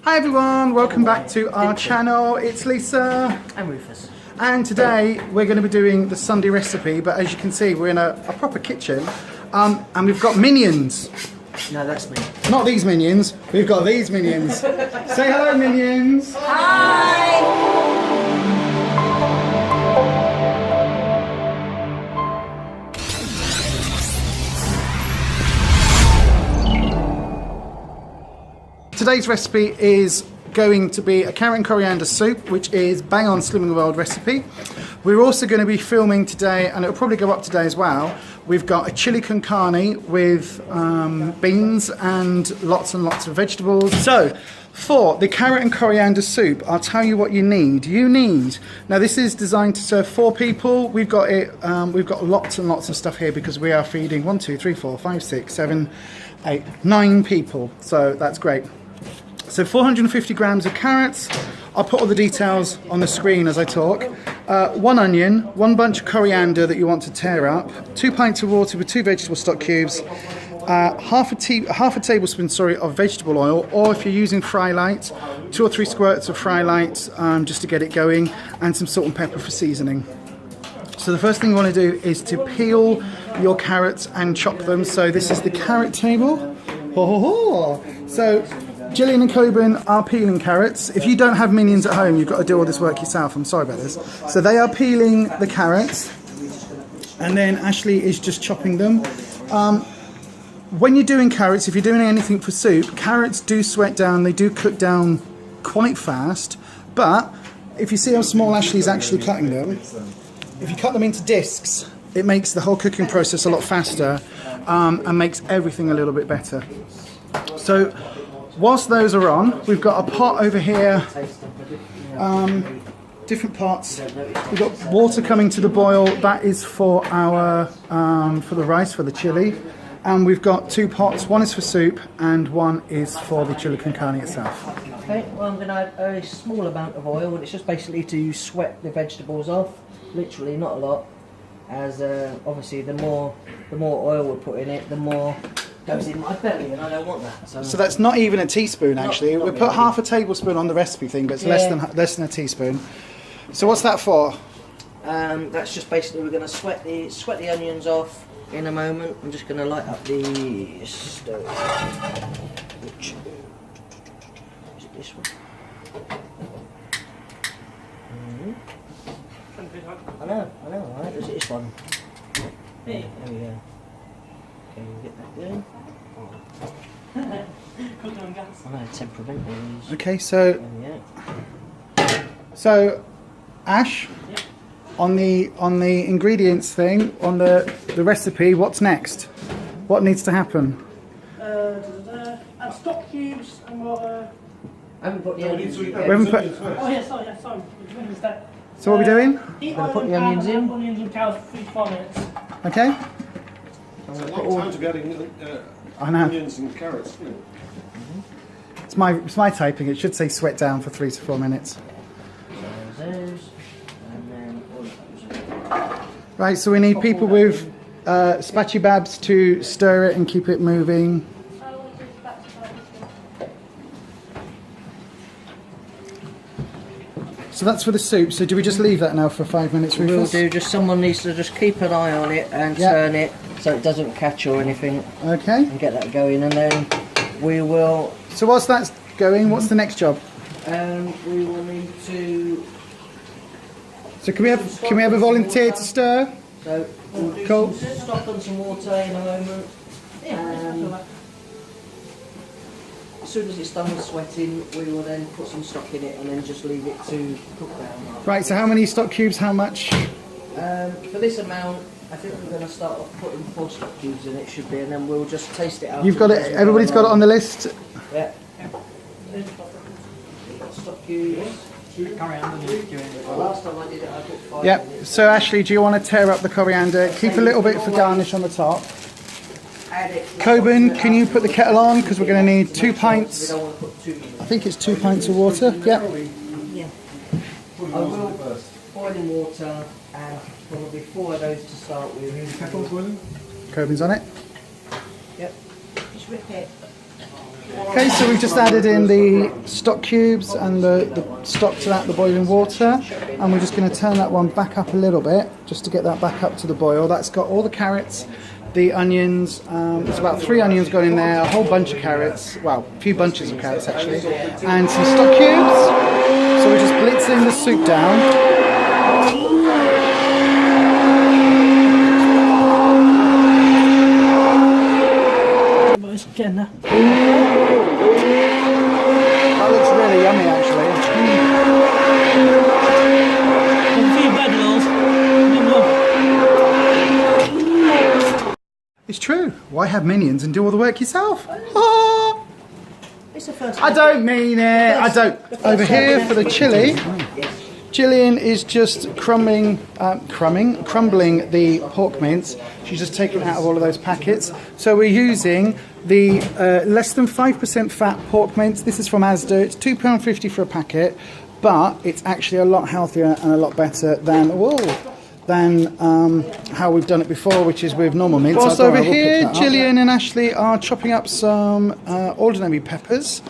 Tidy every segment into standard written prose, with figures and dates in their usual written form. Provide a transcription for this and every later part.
Hi everyone, welcome back to our channel. It's Lisa. I'm Rufus. And today we're going to be doing the Sunday recipe, but as you can see we're in a proper kitchen and we've got minions. No, that's me. Not these minions, we've got these minions. Say hello minions. Hi! Today's recipe is going to be a carrot and coriander soup, which is bang on Slimming World recipe. We're also going to be filming today, and it'll probably go up today as well. We've got a chili con carne with beans and lots of vegetables. So, for the carrot and coriander soup, I'll tell you what you need. Now this is designed to serve 4 people. We've got it. We've got lots and lots of stuff here because we are feeding 1, 2, 3, 4, 5, 6, 7, 8, 9 people. So that's great. So 450 grams of carrots. I'll put all the details on the screen as I talk. 1 onion, 1 bunch of coriander that you want to tear up, 2 pints of water with 2 vegetable stock cubes, half a tablespoon of vegetable oil, or if you're using Fry Light, 2 or 3 squirts of Fry Light just to get it going, and some salt and pepper for seasoning. So the first thing you want to do is to peel your carrots and chop them. So this is the carrot table. So Gillian and Coben are peeling carrots. If you don't have minions at home, you've got to do all this work yourself. I'm sorry about this. So they are peeling the carrots, and then Ashley is just chopping them. When you're doing carrots, if you're doing anything for soup, carrots do sweat down. They do cook down quite fast. But if you see how small Ashley's actually cutting them, if you cut them into discs, it makes the whole cooking process a lot faster and makes everything a little bit better. So whilst those are on, we've got a pot over here, different pots. We've got water coming to the boil. That is for our for the rice, for the chili. And we've got 2 pots. One is for soup and one is for the chili con carne itself. Okay, well I'm going to add a small amount of oil, and it's just basically to sweat the vegetables off. Literally, not a lot. As obviously the more oil we put in it, the more goes in my belly, and I don't want that. So that's not even a teaspoon actually. Not we put really. half a tablespoon on the recipe thing, but it's less than a teaspoon. So what's that for? That's just basically we're going to sweat the onions off in a moment. I'm just going to light up the stove. Which is it, this one? I know, right? Is it this one? Hey. There we go. Okay, we'll get that going. I know, temperamental. Okay, so Ash, yeah. on the ingredients thing, on the recipe, what's next? What needs to happen? Add stock cubes and water. I haven't put the onions in. We haven't put. Oh yeah, sorry. Which that? So what are we doing? Heat Gonna put the onions in. Onions and carrots for 3 to 5 minutes. Okay. It's a long time to be adding I know. onions and carrots, isn't it? It's my typing. It should say sweat down for 3 to 4 minutes. Those, and then all of those. Right. So we need people with spatchy babs to stir it and keep it moving. So that's for the soup. So do we just leave that now for 5 minutes, We'll Rufus? do. Just someone needs to just keep an eye on it and turn it so it doesn't catch or anything, Okay. and get that going, and then we will. So whilst that's going, what's the next job? We will need to. So can we have a volunteer to stir? So we'll do Cool. some stock and some water in a moment. As soon as it's done with sweating, we will then put some stock in it and then just leave it to cook down. Right. So how many stock cubes? How much? For this amount, I think we're going to start off putting 4 stock cubes in, it should be, and then we'll just taste it out. You've got it. Everybody's got it on the list. Yeah. Stock cubes. Last time I did it, I put 5 in Yep. it. So Ashley, do you want to tear up the coriander? Keep a little bit for garnish on the top. Add it. Coben, can you put the kettle on? Because we're going to need 2 We pints. don't want to put too many. I think it's 2 pints of water. Yep. Yeah. I will boil in water and probably 4 of those to start with. Coben's on it. Yep. Just whip it. Okay, so we've just added in the stock cubes and the stock to that, the boiling water, and we're just going to turn that one back up a little bit just to get that back up to the boil. That's got all the carrots, the onions, there's about 3 onions going in there, a whole bunch of carrots, well, a few bunches of carrots actually, and some stock cubes. So we're just blitzing the soup down. Jenna. That looks really yummy actually. It's true. Why have minions and do all the work yourself? Ah. It's the first. I don't mean it. I don't. Over here for the chili, Gillian is just crumbling the pork mince. She's just taken it out of all of those packets. So we're using the less than 5% fat pork mince. This is from Asda. It's £2.50 for a packet, but it's actually a lot healthier and a lot better than how we've done it before, which is with normal mince. Also over here, Gillian and Ashley are chopping up some ordinary peppers.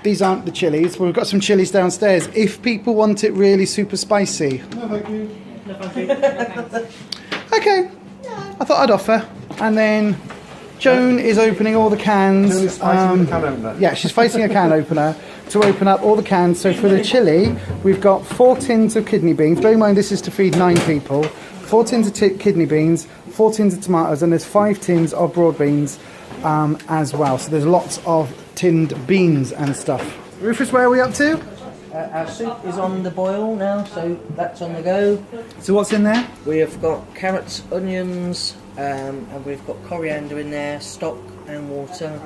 These aren't the chilies, but we've got some chilies downstairs if people want it really super spicy. No, thank you. No, thank you. Okay, I thought I'd offer. And then Joan is opening all the cans. Joan is fighting the can opener. Yeah, she's fighting a can opener to open up all the cans. So for the chili, we've got 4 tins of kidney beans. Bear in mind this is to feed 9 people. 4 tins of kidney beans, 4 tins of tomatoes, and there's 5 tins of broad beans as well. So there's lots of tinned beans and stuff. Rufus, where are we up to? Our soup is on the boil now, so that's on the go. So what's in there? We have got carrots, onions, and we've got coriander in there, stock and water.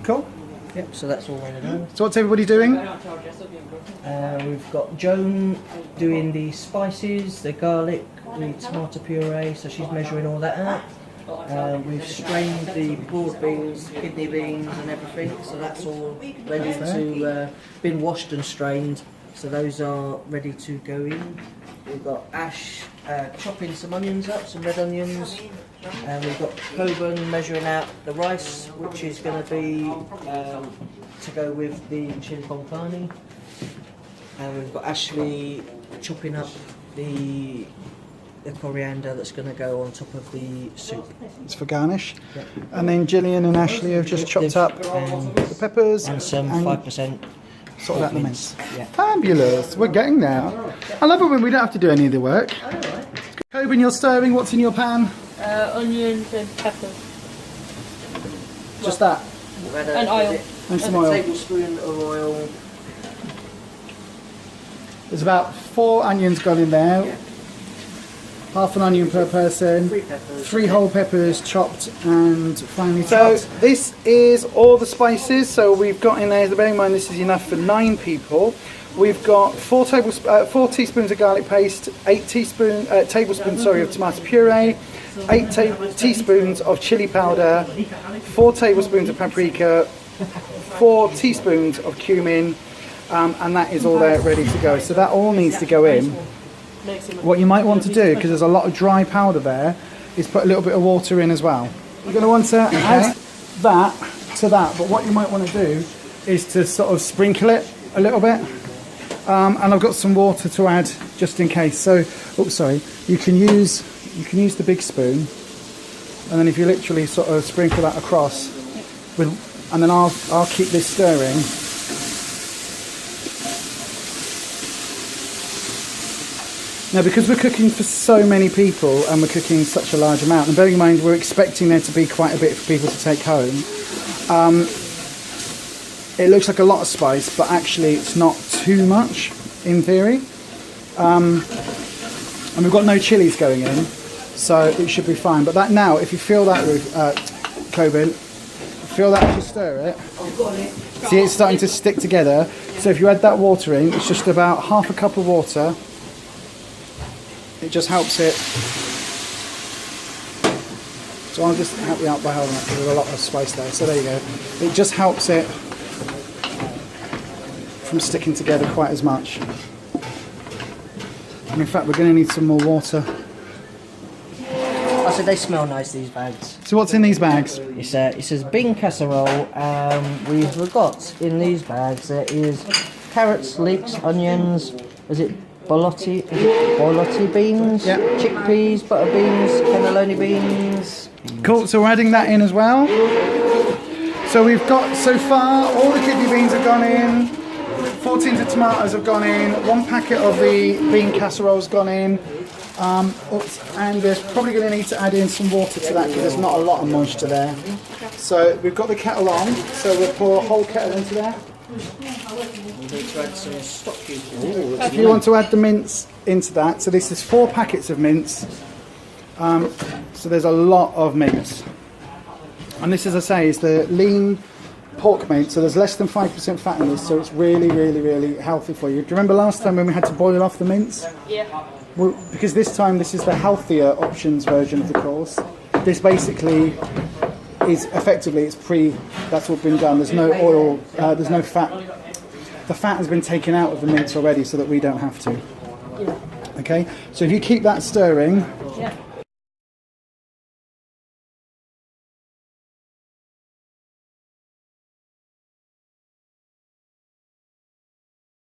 Cool. Yep, so that's all ready now. So what's everybody doing? We've got Joan doing the spices, the garlic, the tomato puree, so she's measuring all that out. We've strained the broad beans, kidney beans and everything, so that's all ready to, been washed and strained, so those are ready to go in. We've got Ash chopping some onions up, some red onions, and we've got Coburn measuring out the rice, which is going to be to go with the chili con carne. And we've got Ashley chopping up the coriander that's going to go on top of the soup. It's for garnish. Yep. And then Gillian and Ashley have just chopped up the peppers and some 5% sorted out the mince. Yeah. Fabulous. We're getting there. I love it when we don't have to do any of the work. Coburn, you're stirring. What's in your pan? Onions and peppers. Just that. And oil. And some A oil. tablespoon of oil. There's about 4 onions gone in there. Yeah. Half an onion per person. 3 peppers. 3 whole peppers chopped and finely chopped. So this is all the spices. So we've got in there, bear in mind this is enough for 9 people. We've got 4 teaspoons of garlic paste, 8 tablespoons of tomato puree, 8 teaspoons of chili powder, 4 tablespoons of paprika, 4 teaspoons of cumin, and that is all there ready to go. So that all needs to go in. What you might want to do, because there's a lot of dry powder there, is put a little bit of water in as well. You're going to want to add that to that, but what you might want to do is to sort of sprinkle it a little bit. And I've got some water to add just in case. So, oops, sorry. You can use the big spoon, and then if you literally sort of sprinkle that across, and then I'll keep this stirring. Now, because we're cooking for so many people and we're cooking such a large amount, and bearing in mind we're expecting there to be quite a bit for people to take home, it looks like a lot of spice, but actually it's not too much in theory. And we've got no chilies going in, so it should be fine. But that now, if you feel that, Coburn, feel that as you stir it. See, it's starting to stick together. So if you add that water in, it's just about half a cup of water. It just helps it. So I'll just help you out by holding it, because there's a lot of spice there. So there you go. It just helps it from sticking together quite as much. And in fact, we're going to need some more water. I said they smell nice, these bags. So what's in these bags? It says bean casserole. We've got in these bags there is carrots, leeks, onions. Is it bolotti beans? Yeah. Chickpeas, butter beans, cannelloni beans. Cool, so we're adding that in as well. So we've got, so far, all the kidney beans have gone in, 14 of tomatoes have gone in, 1 packet of the bean casserole's gone in, and there's probably going to need to add in some water to that because there's not a lot of moisture there. So we've got the kettle on, so we'll pour a whole kettle into there. If you want to add the mince into that, so this is 4 packets of mince, so there's a lot of mince. And this, as I say, is the lean pork mince, so there's less than 5% fat in this, so it's really, really, really healthy for you. Do you remember last time when we had to boil off the mince? Yeah. Well, because this time this is the healthier options version of the course. This basically is effectively, that's what's been done. There's no oil, there's no fat. The fat has been taken out of the mince already so that we don't have to. Yeah. Okay, so if you keep that stirring. Yeah.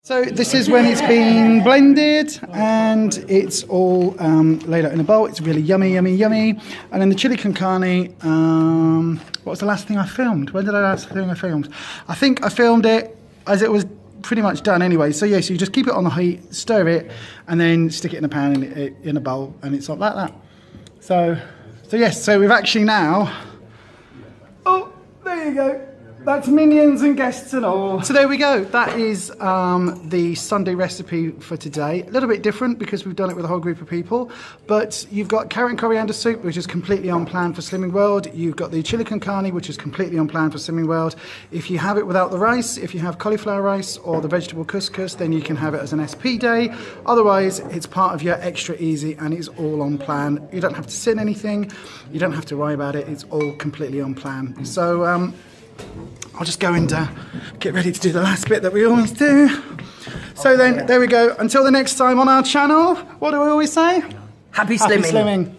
So this is when it's been blended and it's all laid out in a bowl. It's really yummy, yummy, yummy. And then the chili con carne, what was the last thing I filmed? When did I last thing I filmed? I think I filmed it as it was pretty much done anyway. So yeah, so you just keep it on the heat, stir it, and then stick it in a pan in a bowl, and it's like that. So yes, so we've actually now, oh, there you go. That's minions and guests and all. So there we go. That is the Sunday recipe for today. A little bit different because we've done it with a whole group of people. But you've got carrot and coriander soup, which is completely on plan for Slimming World. You've got the chili con carne, which is completely on plan for Slimming World. If you have it without the rice, if you have cauliflower rice or the vegetable couscous, then you can have it as an SP day. Otherwise, it's part of your extra easy and it's all on plan. You don't have to sin anything. You don't have to worry about it. It's all completely on plan. So I'll just go and get ready to do the last bit that we always do. So then, there we go. Until the next time on our channel, what do we always say? Happy Happy slimming. slimming.